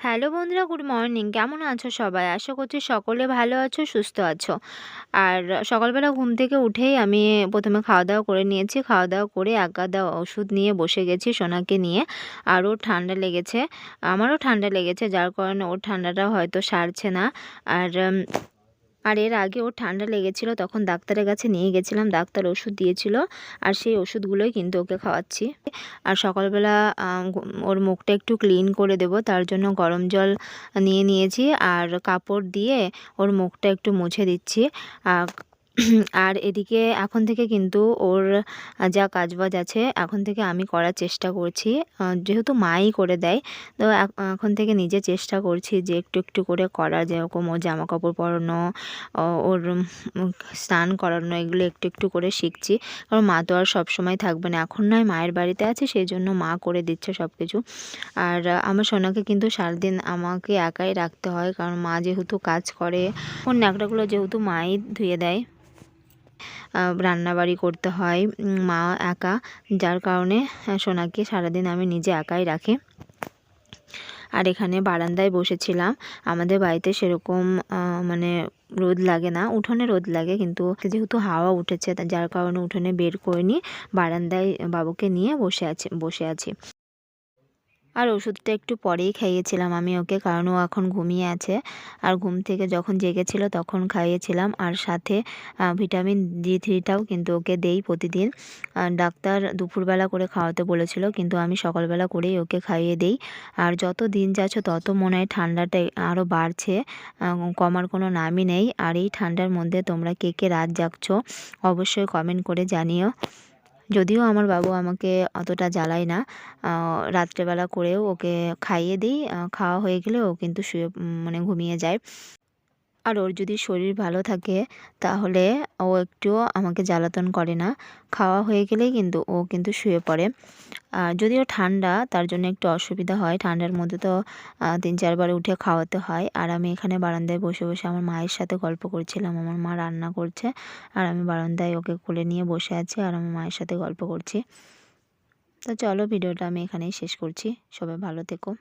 Hello বন্ধুরা, good morning. কেমন আছো সবাই? আশা করছি সকলে ভালো আছো, সুস্থ আছো। আর সকালবেলা ঘুম থেকে উঠেই আমি প্রথমে খাওয়া-দাওয়া করে নিয়েছি। খাওয়া-দাওয়া করে এক গাদা ওষুধ নিয়ে বসে গেছি সোনাকে নিয়ে। আর ওর ঠান্ডা লেগেছে। আমারও ঠান্ডা লেগেছে, যার কারণে ওর ঠান্ডাটা হয়তো সারছে না। আর এর আগে ওর ঠান্ডা লেগেছিল, তখন ডাক্তারের কাছে নিয়ে গেছিলাম। ডাক্তার ওষুধ দিয়েছিল আর সেই ওষুধগুলোই কিন্তু ওকে খাওয়াচ্ছি। আর সকালবেলা ওর মুখটা একটু ক্লিন করে দেবো, তার জন্য গরম জল নিয়ে নিয়েছি আর কাপড় দিয়ে ওর মুখটা একটু মুছে দিচ্ছি। আ আর এদিকে এখন থেকে কিন্তু ওর যা কাজবাজ আছে এখন থেকে আমি করার চেষ্টা করছি। যেহেতু মাই করে দেয়, তো এখন থেকে নিজে চেষ্টা করছি যে একটু একটু করে করার। যেরকম ওর জামাকাপড় পরানো, ওর স্নান করানো, এগুলো একটু একটু করে শিখছি। কারণ মা তো আর সবসময় থাকবে না। এখন নয় মায়ের বাড়িতে আছে, সেই জন্য মা করে দিচ্ছে সব কিছু। আর আমার সোনাকে কিন্তু সারাদিন আমাকে একাই রাখতে হয়, কারণ মা যেহেতু কাজ করে। ওর ন্যাকড়াগুলো যেহেতু মাই ধুয়ে দেয়, রান্নাবাড়ি করতে হয় মা একা, যার কারণে সোনাকে সারাদিন আমি নিজে একাই রাখি। আর এখানে বারান্দায় বসেছিলাম। আমাদের বাড়িতে সেরকম মানে রোদ লাগে না, উঠোনে রোদ লাগে, কিন্তু যেহেতু হাওয়া উঠেছে যার কারণে উঠোনে বের করে নিয়ে বারান্দায় বাবুকে নিয়ে বসে আছি। আর ওষুধটা একটু পরেই খাইয়েছিলাম আমি ওকে, কারণ ও এখন ঘুমিয়ে আছে। আর ঘুম থেকে যখন জেগেছিল তখন খাইয়েছিলাম। আর সাথে ভিটামিন D3টাও কিন্তু ওকে দেই প্রতিদিন। ডাক্তার দুপুরবেলা করে খাওয়াতে বলেছিল, কিন্তু আমি সকালবেলা করেই ওকে খাইয়ে দেই। আর যত দিন যাচ্ছে তত মনে হয় ঠান্ডাটা আরও বাড়ছে, কমার কোনো নামই নেই। আর এই ঠান্ডার মধ্যে তোমরা কে কে রাত জাগছো অবশ্যই কমেন্ট করে জানিও। যদিও আমার বাবু আমাকে অতটা জ্বালায় না, রাত্রেবেলা করেও ওকে খাইয়ে দিই। খাওয়া হয়ে গেলে ও কিন্তু শুয়ে মানে ঘুমিয়ে যায়। আর ওর যদি শরীর ভালো থাকে তাহলে ও একটুও আমাকে জ্বালাতন করে না। খাওয়া হয়ে গেলেই কিন্তু ও কিন্তু শুয়ে পড়ে। যদিও ঠান্ডা, তার জন্য একটু অসুবিধা হয়। ঠান্ডার মধ্যে তো ৩-৪ বার উঠে খাওয়াতে হয়। আর আমি এখানে বারান্দায় বসে বসে আমার মায়ের সাথে গল্প করছিলাম। আমার মা রান্না করছে আর আমি বারান্দায় ওকে কোলে নিয়ে বসে আছি আর আমার মায়ের সাথে গল্প করছি। তো চলো, ভিডিওটা আমি এখানেই শেষ করছি। সবাই ভালো থেকো।